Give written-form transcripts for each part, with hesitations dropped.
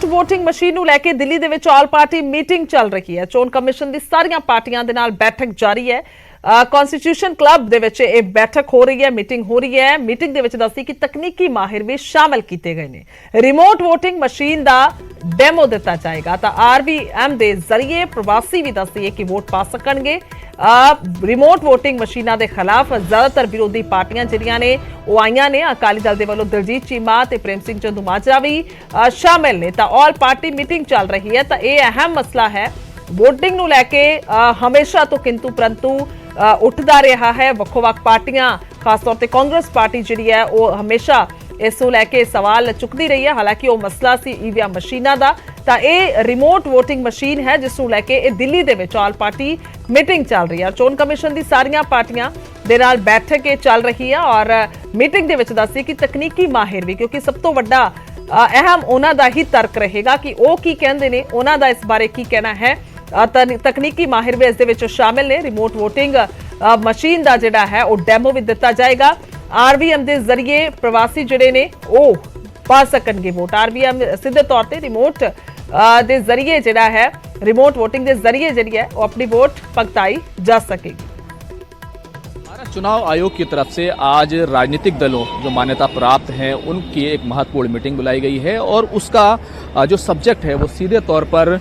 Voting machine ਨੂੰ ਲੈ ਕੇ ਦਿੱਲੀ ਦੇ ਵਿੱਚ ਆਲ ਪਾਰਟੀ ਮੀਟਿੰਗ ਚੱਲ ਰਹੀ ਹੈ। ਚੋਣ ਕਮਿਸ਼ਨ ਦੀ ਸਾਰੀਆਂ ਪਾਰਟੀਆਂ ਦੇ ਨਾਲ ਬੈਠਕ ਜਾਰੀ ਹੈ। ਕਨਸਟੀਟਿਊਸ਼ਨ ਕਲੱਬ ਦੇ ਵਿੱਚ ਇਹ ਬੈਠਕ ਹੋ ਰਹੀ ਹੈ, ਮੀਟਿੰਗ ਹੋ ਰਹੀ ਹੈ। ਮੀਟਿੰਗ ਦੇ ਵਿੱਚ ਦੱਸੀ ਕਿ ਤਕਨੀਕੀ ਮਾਹਿਰ ਵੀ ਸ਼ਾਮਲ ਕੀਤੇ ਗਏ ਨੇ। ਰਿਮੋਟ ਵੋਟਿੰਗ ਮਸ਼ੀਨ ਦਾ ਡੈਮੋ ਦਿੱਤਾ ਜਾਏਗਾ ਤਾਂ RVM ਦੇ ਜ਼ਰੀਏ ਪ੍ਰਵਾਸੀ ਵੀ ਦੱਸੀਏ ਕਿ ਵੋਟ ਪਾ ਸਕਣਗੇ। ਰਿਮੋਟ ਵੋਟਿੰਗ ਮਸ਼ੀਨਾਂ ਦੇ ਖਿਲਾਫ ਜ਼ਿਆਦਾਤਰ ਵਿਰੋਧੀ ਪਾਰਟੀਆਂ ਜਿਹੜੀਆਂ ਨੇ ਉਹ ਆਈਆਂ ਨੇ। ਅਕਾਲੀ ਦਲ ਦੇ ਵੱਲੋਂ ਦਲਜੀਤ ਚੀਮਾ ਤੇ ਪ੍ਰੇਮ ਸਿੰਘ ਚੰਦੂਮਾਜਰਾ ਵੀ ਸ਼ਾਮਿਲ ਨੇ। ਤਾਂ ਆਲ ਪਾਰਟੀ ਮੀਟਿੰਗ ਚੱਲ ਰਹੀ ਹੈ ਤਾਂ ਇਹ ਅਹਿਮ ਮਸਲਾ ਹੈ। ਵੋਟਿੰਗ ਨੂੰ ਲੈ ਕੇ ਹਮੇਸ਼ਾ ਤੋਂ ਕਿੰਤੂ ਪਰੰਤੂ ਉੱਠਦਾ ਰਿਹਾ ਹੈ। ਵੱਖੋ-ਵੱਖ ਪਾਰਟੀਆਂ ਖਾਸ ਤੌਰ ਤੇ ਕਾਂਗਰਸ ਪਾਰਟੀ ਜਿਹੜੀ ਹੈ ਉਹ ਹਮੇਸ਼ਾ ਇਸ ਨੂੰ ਲੈ ਕੇ ਸਵਾਲ ਚੁੱਕਦੀ ਰਹੀ ਹੈ। ਹਾਲਾਂਕਿ ਉਹ ਮਸਲਾ ਸੀ EVM ਮਸ਼ੀਨਾਂ ਦਾ, ਤਾਂ ਇਹ ਰਿਮੋਟ ਵੋਟਿੰਗ ਮਸ਼ੀਨ ਹੈ ਜਿਸ ਨੂੰ ਲੈ ਕੇ ਇਹ ਦਿੱਲੀ ਦੇ ਵਿੱਚ ਆਲ ਪਾਰਟੀ ਮੀਟਿੰਗ ਚੱਲ ਰਹੀ ਹੈ। ਚੋਣ ਕਮਿਸ਼ਨ ਦੀ ਸਾਰੀਆਂ ਪਾਰਟੀਆਂ ਦੇ ਨਾਲ ਬੈਠਕ ਇਹ ਚੱਲ ਰਹੀ ਹੈ ਔਰ ਮੀਟਿੰਗ ਦੇ ਵਿੱਚ ਦੱਸੀ ਕਿ ਤਕਨੀਕੀ ਮਾਹਿਰ ਵੀ, ਕਿਉਂਕਿ ਸਭ ਤੋਂ ਵੱਡਾ ਅਹਿਮ ਉਹਨਾਂ ਦਾ ਹੀ ਤਰਕ ਰਹੇਗਾ ਕਿ ਉਹ ਕੀ ਕਹਿੰਦੇ ਨੇ, ਉਹਨਾਂ ਦਾ ਇਸ ਬਾਰੇ ਕੀ ਕਹਿਣਾ ਹੈ। ਤਕਨੀਕੀ ਮਾਹਿਰ ਵੀ ਇਸ ਦੇ ਵਿੱਚ ਸ਼ਾਮਿਲ ਨੇ। ਰਿਮੋਟ ਵੋਟਿੰਗ ਮਸ਼ੀਨ ਦਾ ਜਿਹੜਾ ਹੈ ਉਹ ਡੈਮੋ ਵੀ ਦਿੱਤਾ ਜਾਏਗਾ। RVM ਦੇ ਜ਼ਰੀਏ ਪ੍ਰਵਾਸੀ ਜਿਹੜੇ ਨੇ ਉਹ ਪਾ ਸਕਣਗੇ ਵੋਟ। RVM ਸਿੱਧੇ ਤੌਰ ਤੇ ਰਿਮੋਟ ਦੇ ਜ਼ਰੀਏ ਜਿਹੜਾ ਹੈ, ਰਿਮੋਟ वोटिंग ਦੇ ਜ਼ਰੀਏ ਜਿਹੜੀ ਹੈ ਉਹ ਆਪਣੀ ਵੋਟ ਭਗਤਾਈ ਜਾ सकेगी। भारत चुनाव आयोग की तरफ से आज राजनीतिक दलों जो मान्यता प्राप्त हैं उनकी एक महत्वपूर्ण मीटिंग बुलाई गई है और उसका जो सब्जेक्ट है वो सीधे तौर पर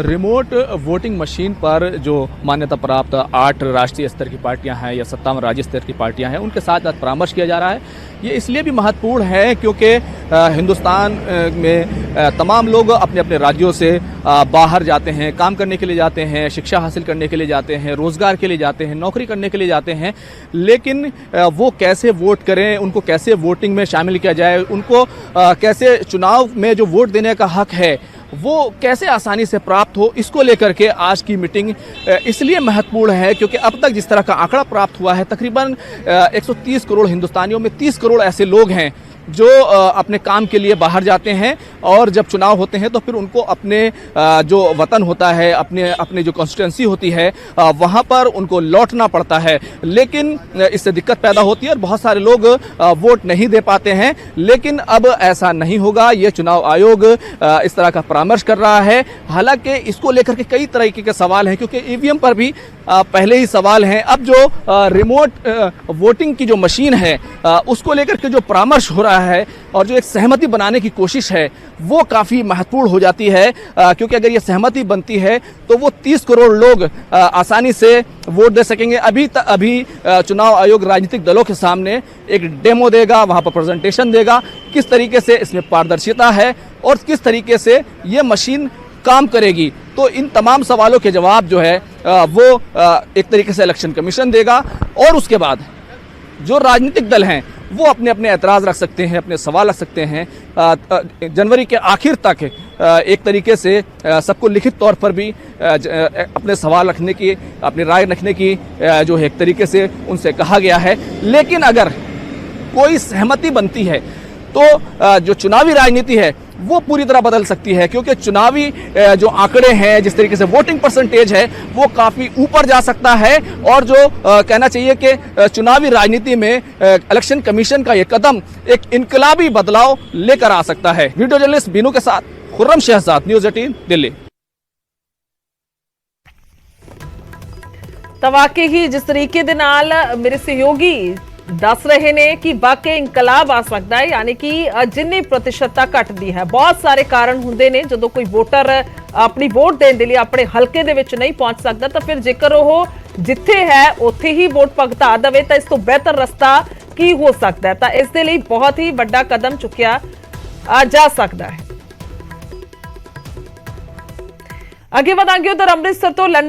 रिमोट वोटिंग मशीन पर जो मान्यता प्राप्त 8 राष्ट्रीय स्तर की पार्टियां हैं या 57 राज्य स्तर की पार्टियां हैं उनके साथ आज परामर्श किया जा रहा है। ये इसलिए भी महत्वपूर्ण है क्योंकि हिंदुस्तान में तमाम लोग अपने अपने राज्यों से बाहर जाते हैं, काम करने के लिए जाते हैं, शिक्षा हासिल करने के लिए जाते हैं, रोज़गार के लिए जाते हैं, नौकरी करने के लिए जाते हैं। लेकिन वो कैसे वोट करें, उनको कैसे वोटिंग में शामिल किया जाए, उनको कैसे चुनाव में जो वोट देने का हक है वो कैसे आसानी से प्राप्त हो, इसको लेकर के आज की मीटिंग इसलिए महत्वपूर्ण है क्योंकि अब तक जिस तरह का आंकड़ा प्राप्त हुआ है तकरीबन 130 करोड़ हिंदुस्तानियों में 30 करोड़ ऐसे लोग हैं जो अपने काम के लिए बाहर जाते हैं और जब चुनाव होते हैं तो फिर उनको अपने जो वतन होता है, अपने जो कॉन्स्टिट्यूंसी होती है वहाँ पर उनको लौटना पड़ता है। लेकिन इससे दिक्कत पैदा होती है और बहुत सारे लोग वोट नहीं दे पाते हैं। लेकिन अब ऐसा नहीं होगा, ये चुनाव आयोग इस तरह का परामर्श कर रहा है। हालांकि इसको लेकर के कई तरीके के सवाल हैं क्योंकि EVM पर भी पहले ही सवाल हैं। अब जो रिमोट वोटिंग की जो मशीन है उसको लेकर के जो परामर्श हो रहा है और जो एक सहमति बनाने की कोशिश है वो काफ़ी महत्वपूर्ण हो जाती है क्योंकि अगर ये सहमति बनती है तो वो 30 करोड़ लोग आसानी से वोट दे सकेंगे। अभी चुनाव आयोग राजनीतिक दलों के सामने एक डेमो देगा, वहाँ पर प्रेजेंटेशन देगा किस तरीके से इसमें पारदर्शिता है और किस तरीके से ये मशीन काम करेगी। तो इन तमाम सवालों के जवाब जो है वो एक तरीके से इलेक्शन कमीशन देगा और उसके बाद जो राजनीतिक दल हैं वो अपने अपने ऐतराज़ रख सकते हैं, अपने सवाल रख सकते हैं। जनवरी के आखिर तक एक तरीके से सबको लिखित तौर पर भी अपने सवाल रखने की, अपनी राय रखने की जो है एक तरीके से उनसे कहा गया है। लेकिन अगर कोई सहमति बनती है तो जो चुनावी राजनीति है वो पूरी तरह बदल सकती है क्योंकि चुनावी जो आंकड़े हैं, जिस तरीके से वोटिंग परसेंटेज है वो काफ़ी ऊपर जा सकता है और जो कहना चाहिए कि चुनावी राजनीति में इलेक्शन कमीशन का ये कदम एक इनकलाबी बदलाव लेकर आ सकता है। वीडियो जर्नलिस्ट बीनू के साथ खुर्रम शहजाद, न्यूज़ 18 दिल्ली। ਤਾਂ ਵਾਕਈ ਹੀ ਜਿਸ ਤਰੀਕੇ ਦੇ ਨਾਲ ਮੇਰੇ ਸਹਿਯੋਗੀ ਦੱਸ ਰਹੇ ਨੇ ਕਿ ਵਾਕਈ ਇਨਕਲਾਬ ਆ ਸਕਦਾ ਹੈ, ਯਾਨੀ ਕਿ ਜਿੰਨੀ ਪ੍ਰਤੀਸ਼ਤਤਾ ਘਟਦੀ ਹੈ। ਬਹੁਤ ਸਾਰੇ ਕਾਰਨ ਹੁੰਦੇ ਨੇ ਜਦੋਂ ਕੋਈ ਵੋਟਰ ਆਪਣੀ ਵੋਟ ਦੇਣ ਦੇ ਲਈ ਆਪਣੇ ਹਲਕੇ ਦੇ ਵਿੱਚ ਨਹੀਂ ਪਹੁੰਚ ਸਕਦਾ ਤਾਂ ਫਿਰ ਜੇਕਰ ਉਹ ਜਿੱਥੇ ਹੈ ਉੱਥੇ ਹੀ ਵੋਟ ਭਗਤਾ ਦੇਵੇ ਤਾਂ ਇਸ ਤੋਂ ਬਿਹਤਰ ਰਸਤਾ ਕੀ ਹੋ ਸਕਦਾ ਹੈ। ਤਾਂ ਇਸ ਦੇ ਲਈ ਬਹੁਤ ਹੀ ਵੱਡਾ ਕਦਮ ਚੁੱਕਿਆ ਜਾ ਸਕਦਾ ਹੈ। ਅੱਗੇ ਵਧਾਂਗੇ ਉਧਰ ਅੰਮ੍ਰਿਤਸਰ ਤੋਂ ਲੰਡਨ